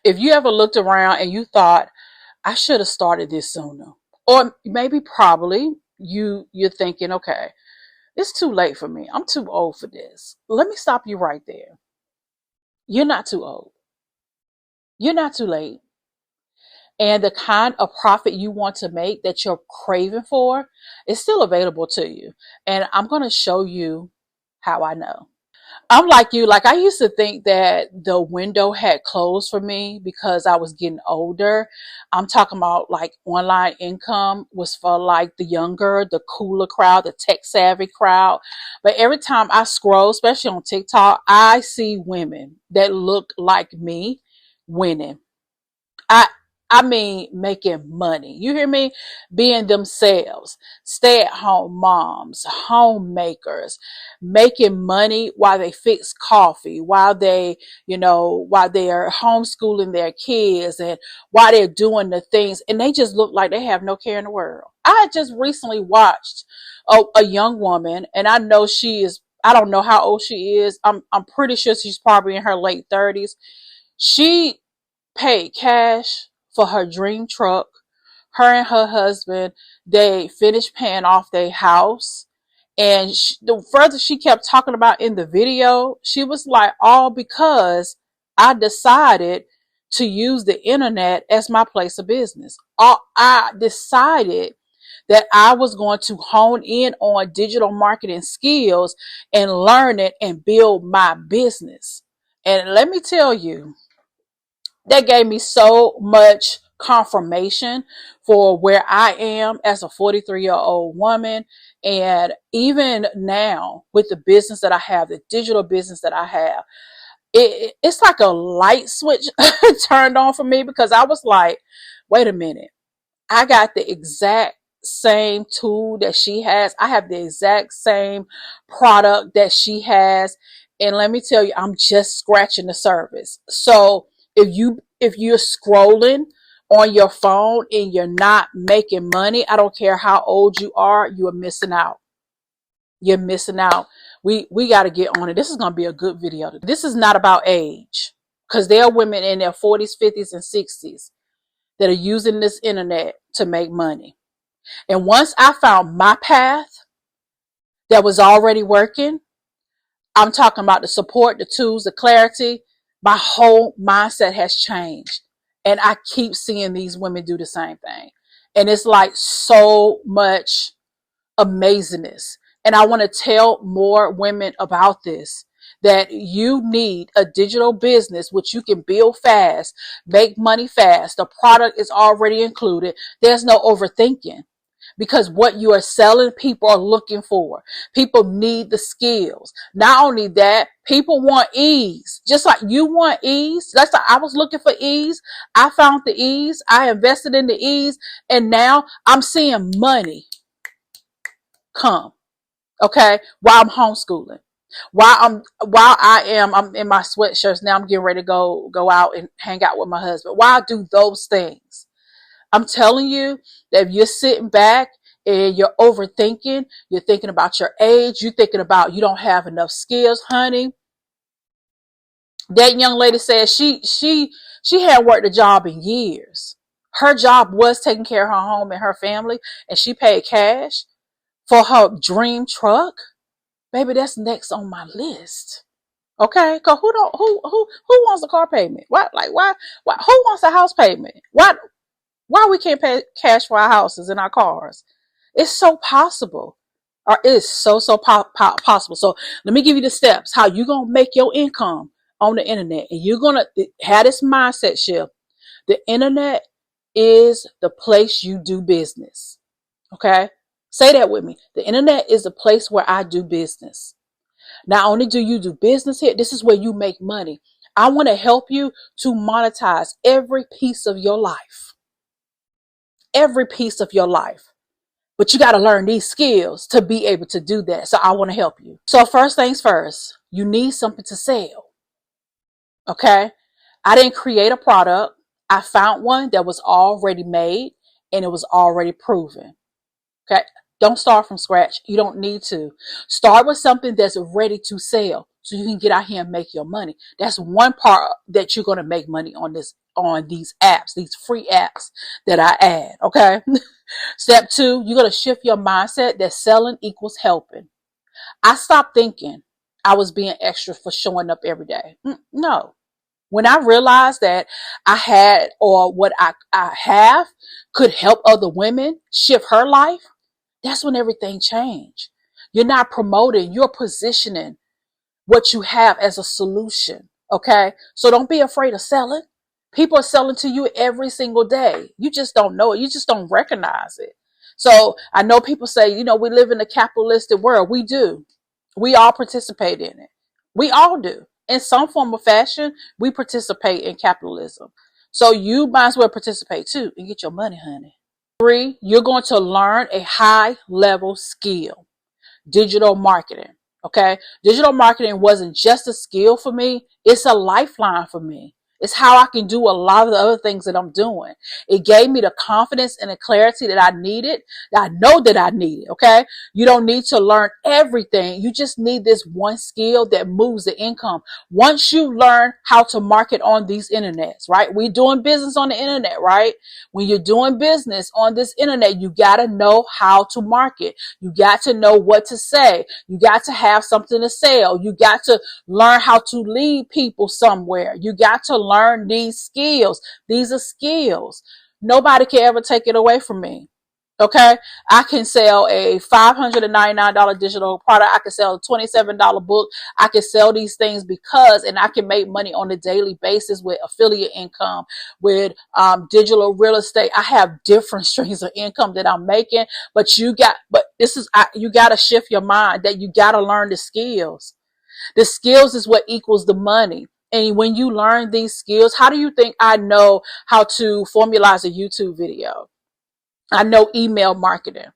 If you ever looked around and you thought, I should have started this sooner, or maybe probably you're thinking, okay, it's too late for me. I'm too old for this. Let me stop you right there. You're not too old. You're not too late. And the kind of profit you want to make that you're craving for is still available to you. And I'm going to show you how I know. I'm like you. Like, I used to think that the window had closed for me because I was getting older. I'm talking about like online income was for like the younger, the cooler crowd, the tech savvy crowd. But every time I scroll, especially on TikTok, I see women that look like me winning. I I mean making money. You hear me? Being themselves, stay at home moms, homemakers, making money while they fix coffee, while while they are homeschooling their kids and while they're doing the things, and they just look like they have no care in the world. I just recently watched a young woman, and I know I don't know how old she is. I'm pretty sure she's probably in her late 30s. She paid cash for her dream truck. Her and her husband, they finished paying off their house. And the further she kept talking about in the video, she was like, all because I decided to use the internet as my place of business. I decided that I was going to hone in on digital marketing skills and learn it and build my business. And let me tell you, that gave me so much confirmation for where I am as a 43-year-old woman. And even now, with the business that I have, the digital business that I have, it's like a light switch turned on for me, because I was like, wait a minute, I got the exact same tool that she has. I have the exact same product that she has. And let me tell you, I'm just scratching the surface. So if you're scrolling on your phone and you're not making money, I don't care how old you are, you are missing out. You're missing out. We got to get on it. This is going to be a good video. This is not about age, because there are women in their 40s, 50s, and 60s that are using this internet to make money. And once I found my path that was already working, I'm talking about the support, the tools, the clarity, my whole mindset has changed. And I keep seeing these women do the same thing. And it's like so much amazingness. And I want to tell more women about this, that you need a digital business which you can build fast, make money fast. The product is already included. There's no overthinking, because what you are selling, people are looking for. People need the skills. Not only that, people want ease. Just like you want ease. That's like I was looking for ease. I found the ease. I invested in the ease. And now I'm seeing money come. Okay. While I'm homeschooling. I'm in my sweatshirts. Now I'm getting ready to go out and hang out with my husband. While I do those things, I'm telling you that if you're sitting back and you're overthinking, you're thinking about your age, you're thinking about you don't have enough skills, honey. That young lady said she hadn't worked a job in years. Her job was taking care of her home and her family, and she paid cash for her dream truck. Baby, that's next on my list. Okay, cause who wants a car payment? Why who wants a house payment? Why we can't pay cash for our houses and our cars? It's so possible. Or it is possible. So let me give you the steps how you gonna make your income on the internet, and you're gonna have this mindset shift. The internet is the place you do business. Okay, say that with me. The internet is the place where I do business. Not only do you do business here, this is where you make money. I want to help you to monetize every piece of your life. Every piece of your life. But you got to learn these skills to be able to do that. So I want to help you. So first things first, you need something to sell. Okay. I didn't create a product. I found one that was already made and it was already proven. Okay. Don't start from scratch. You don't need to. Start with something that's ready to sell so you can get out here and make your money. That's one part that you're going to make money on these apps, these free apps that I add. Okay. Step two, you're going to shift your mindset that selling equals helping. I stopped thinking I was being extra for showing up every day. No. When I realized that I had, or what I have could help other women shift her life, that's when everything changed. You're not promoting, you're positioning what you have as a solution. Okay. So don't be afraid of selling. People are selling to you every single day. You just don't know it. You just don't recognize it. So I know people say, we live in a capitalistic world. We do. We all participate in it. We all do. In some form or fashion, we participate in capitalism. So you might as well participate too and get your money, honey. Three, you're going to learn a high level skill. Digital marketing. Okay. Digital marketing wasn't just a skill for me. It's a lifeline for me. It's how I can do a lot of the other things that I'm doing. It gave me the confidence and the clarity that I needed, that I know that I needed. Okay. You don't need to learn everything. You just need this one skill that moves the income. Once you learn how to market on these internets, right? We're doing business on the internet, right? When you're doing business on this internet, you got to know how to market. You got to know what to say. You got to have something to sell. You got to learn how to lead people somewhere. You got to learn these skills. These are skills. Nobody can ever take it away from me. Okay. I can sell a $599 digital product. I can sell a $27 book. I can sell these things and I can make money on a daily basis with affiliate income, with digital real estate. I have different streams of income that I'm making, but you got to shift your mind that you got to learn the skills. The skills is what equals the money. And when you learn these skills, how do you think I know how to formalize a YouTube video? I know email marketing.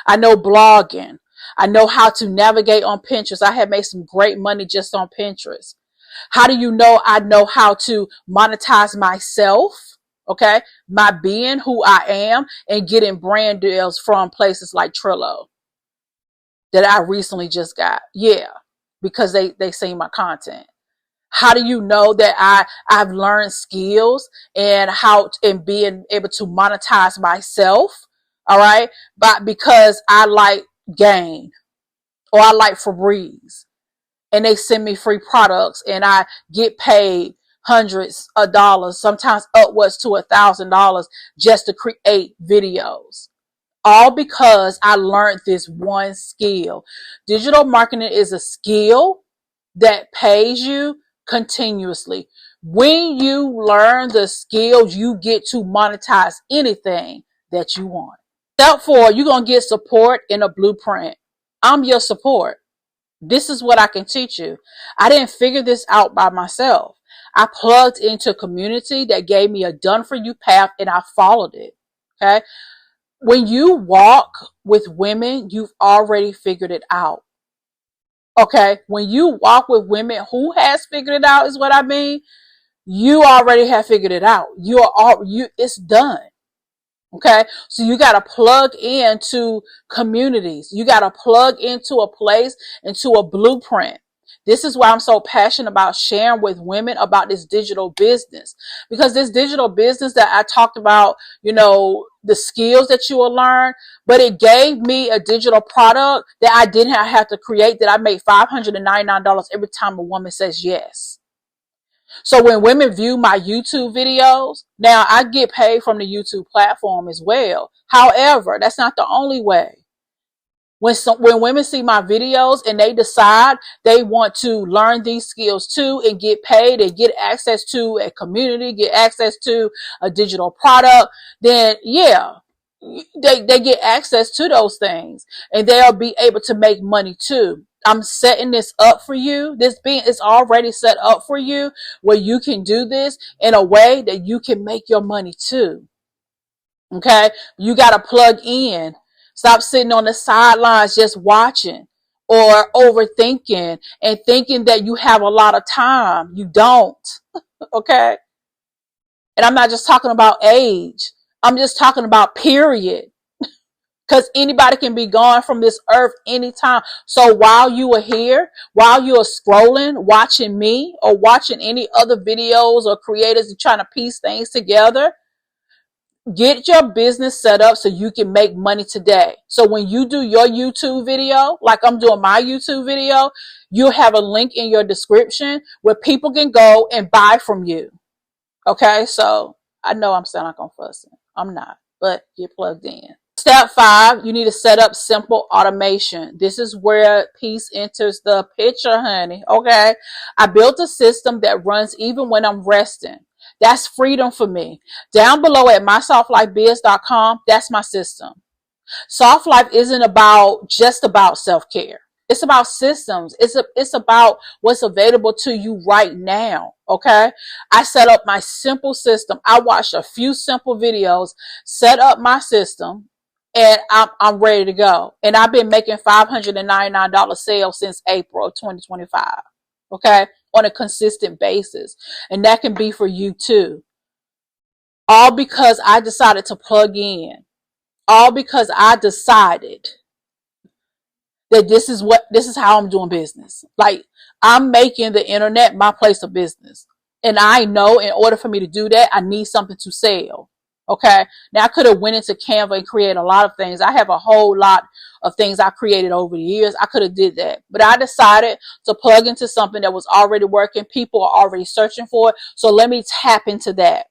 I know blogging. I know how to navigate on Pinterest. I have made some great money just on Pinterest. How do you know I know how to monetize myself? Okay. My being who I am and getting brand deals from places like Trello that I recently just got. Yeah. Because they see my content. How do you know that I've learned skills and being able to monetize myself? All right. But because I like Gain or I like Febreze and they send me free products and I get paid hundreds of dollars, sometimes upwards to $1,000 just to create videos. All because I learned this one skill. Digital marketing is a skill that pays you continuously. When you learn the skills, you get to monetize anything that you want. Step four, you're going to get support in a blueprint. I'm your support. This is what I can teach you. I didn't figure this out by myself. I plugged into a community that gave me a done for you path and I followed it. Okay. When you walk with women, you've already figured it out. Okay. When you walk with women who has figured it out is what I mean. You already have figured it out. It's done. Okay. So you got to plug into communities. You got to plug into a place, into a blueprint. This is why I'm so passionate about sharing with women about this digital business, because this digital business that I talked about, the skills that you will learn, but it gave me a digital product that I didn't have to create, that I made $599 every time a woman says yes. So when women view my YouTube videos, now I get paid from the YouTube platform as well. However, that's not the only way. When women see my videos and they decide they want to learn these skills too and get paid and get access to a community, get access to a digital product, then yeah, they get access to those things and they'll be able to make money too. I'm setting this up for you. It's already set up for you where you can do this in a way that you can make your money too. Okay. You got to plug in. Stop sitting on the sidelines just watching or overthinking and thinking that you have a lot of time. You don't. Okay. And I'm not just talking about age. I'm just talking about period. because anybody can be gone from this earth anytime. So while you are here, while you are scrolling, watching me or watching any other videos or creators trying to piece things together, get your business set up so you can make money today. So when you do your YouTube video, like I'm doing my YouTube video, you'll have a link in your description where people can go and buy from you. Okay, so I know I'm sounding like I'm fussing. I'm not, but get plugged in. Step 5, you need to set up simple automation. This is where peace enters the picture, honey. Okay, I built a system that runs even when I'm resting. That's freedom for me. Down below at mysoftLifeBiz.com, that's my system. Soft life isn't just about self-care. It's about systems. It's about what's available to you right now. Okay. I set up my simple system. I watched a few simple videos, set up my system, and I'm ready to go. And I've been making $599 sales since April of 2025. Okay. On a consistent basis. And that can be for you too. All because I decided to plug in. All because I decided that this is how I'm doing business. Like, I'm making the internet my place of business. And I know in order for me to do that, I need something to sell. Okay. Now I could have went into Canva and created a lot of things. I have a whole lot of things I created over the years. I could have did that, but I decided to plug into something that was already working. People are already searching for it. So let me tap into that.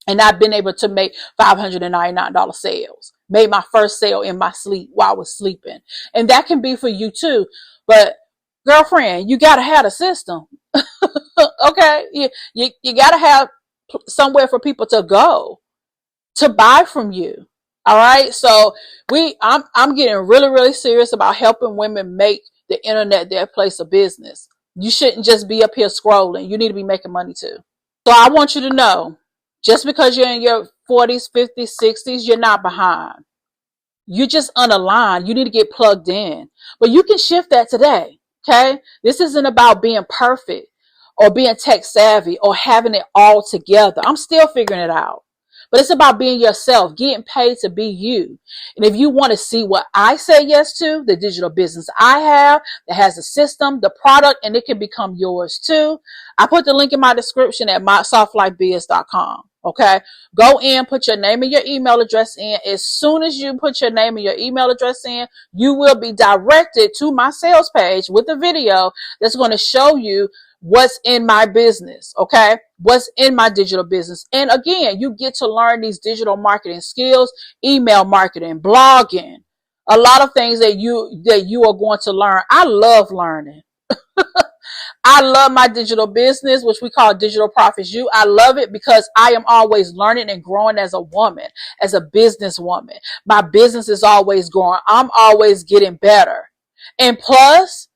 And I've been able to make $599 sales. Made my first sale in my sleep while I was sleeping. And that can be for you too. But girlfriend, you got to have a system. Okay. You got to have somewhere for people to go to buy from you. All right. So I'm getting really, really serious about helping women make the internet their place of business. You shouldn't just be up here scrolling. You need to be making money too. So I want you to know, just because you're in your 40s, 50s, 60s, you're not behind. You're just unaligned. You need to get plugged in. But you can shift that today. Okay? This isn't about being perfect or being tech savvy or having it all together. I'm still figuring it out. But it's about being yourself, getting paid to be you. And if you want to see what I say yes to, the digital business I have that has a system, the product, and it can become yours too, I put the link in my description at mysoftLifeBiz.com. Okay, go in, put your name and your email address in. As soon as you put your name and your email address in, you will be directed to my sales page with a video that's going to show you what's in my business. Okay, what's in my digital business. And again, you get to learn these digital marketing skills, email marketing, blogging, a lot of things that you are going to learn. I love learning. I love my digital business, which we call Digital Profits U. I love it because I am always learning and growing as a woman, as a businesswoman. My business is always growing. I'm always getting better. And plus,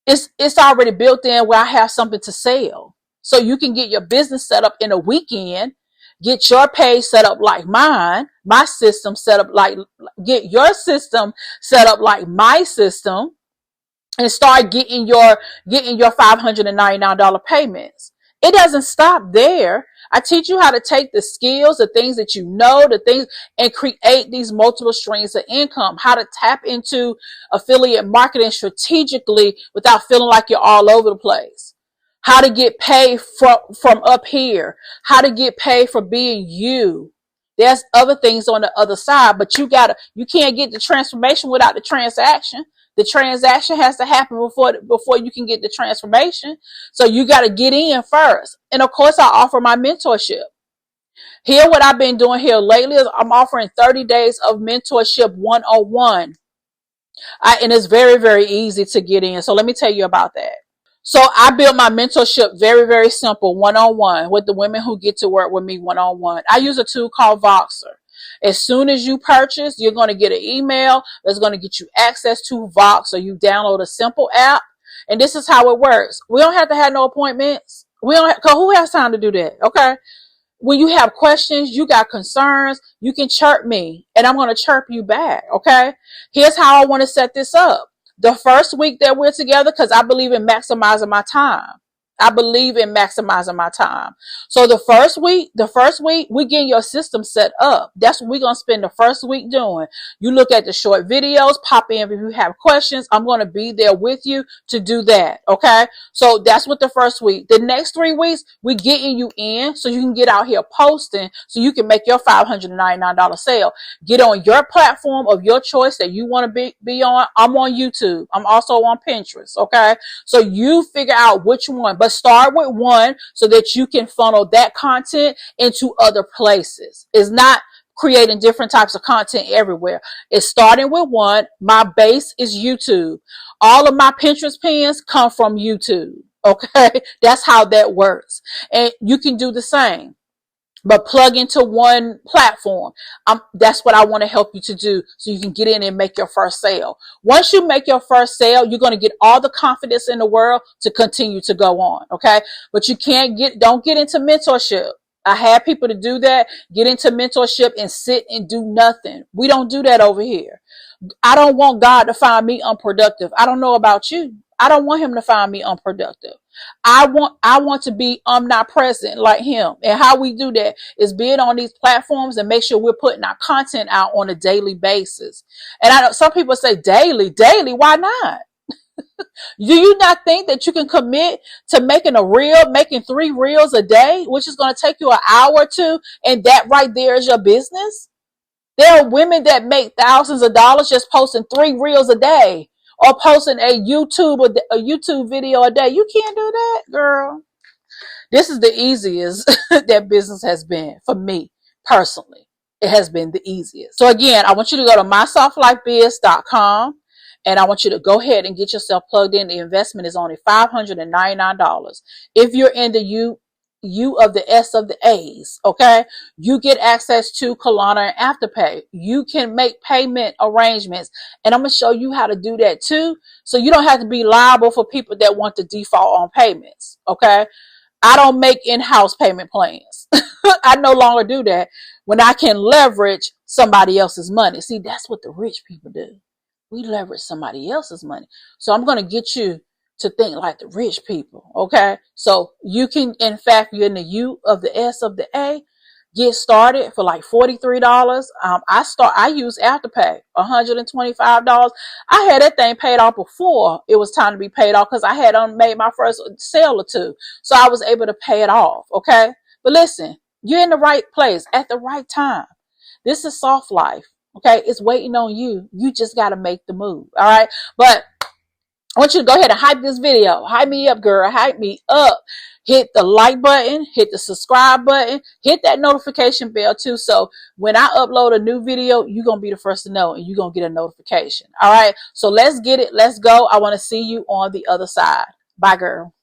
it's already built in where I have something to sell. So you can get your business set up in a weekend, get your page set up like mine, my system set up like, get your system set up like my system, and start getting your $599 payments. It doesn't stop there. I teach you how to take the skills, the things that you know, the things, and create these multiple streams of income, how to tap into affiliate marketing strategically without feeling like you're all over the place, how to get paid from up here, how to get paid for being you. There's other things on the other side, but you can't get the transformation without the transaction. The transaction has to happen before you can get the transformation. So you got to get in first. And of course, I offer my mentorship. Here, what I've been doing here lately is I'm offering 30 days of mentorship 101. And it's very, very easy to get in. So let me tell you about that. So I built my mentorship very, very simple, one-on-one with the women who get to work with me one-on-one. I use a tool called Voxer. As soon as you purchase, you're going to get an email that's going to get you access to Voxer. You download a simple app, and this is how it works. We don't have to have no appointments. Cause who has time to do that? Okay. When you have questions, you got concerns, you can chirp me, and I'm going to chirp you back. Okay. Here's how I want to set this up. The first week that we're together, because I believe in maximizing my time. I believe in maximizing my time. So the first week, we getting your system set up. That's what we're going to spend the first week doing. You look at the short videos, pop in if you have questions. I'm going to be there with you to do that. Okay. So that's what the first week. The next 3 weeks, we getting you in so you can get out here posting so you can make your $599 sale. Get on your platform of your choice that you want to be on. I'm on YouTube. I'm also on Pinterest. Okay. So you figure out which one, but start with one so that you can funnel that content into other places. It's not creating different types of content everywhere. It's starting with one. My base is YouTube. All of my Pinterest pins come from YouTube. Okay. That's how that works. And you can do the same, but plug into one platform. That's what I want to help you to do so you can get in and make your first sale. Once you make your first sale, you're going to get all the confidence in the world to continue to go on. Okay. But don't get into mentorship. I had people to do that, get into mentorship and sit and do nothing. We don't do that over here. I don't want God to find me unproductive. I don't know about you. I don't want him to find me unproductive. I want to be omnipresent like him. And how we do that is being on these platforms and make sure we're putting our content out on a daily basis. And I know some people say daily, why not? Do you not think that you can commit to making making 3 reels a day, which is going to take you an hour or two, and that right there is your business? There are women that make thousands of dollars just posting 3 reels a day or posting a YouTube video a day. You can't do that, girl. This is the easiest that business has been for me personally. It has been the easiest. So again, I want you to go to mysoftLifeBiz.com and I want you to go ahead and get yourself plugged in. The investment is only $599. If you're in the U of the S of the A's, okay, you get access to Klarna and Afterpay. You can make payment arrangements, and I'm going to show you how to do that too, so you don't have to be liable for people that want to default on payments, okay? I don't make in-house payment plans. I no longer do that when I can leverage somebody else's money. See, that's what the rich people do. We leverage somebody else's money. So I'm going to get you to think like the rich people. Okay. So you can, in fact, you're in the U of the S of the A, get started for like $43. I use Afterpay, $125. I had that thing paid off before it was time to be paid off because I had made my first sale or two. So I was able to pay it off. Okay. But listen, you're in the right place at the right time. This is soft life. Okay. It's waiting on you. You just got to make the move. All right. But I want you to go ahead and hype this video. Hype me up, girl. Hype me up. Hit the like button. Hit the subscribe button. Hit that notification bell too. So when I upload a new video, you're going to be the first to know and you're going to get a notification. All right. So let's get it. Let's go. I want to see you on the other side. Bye, girl.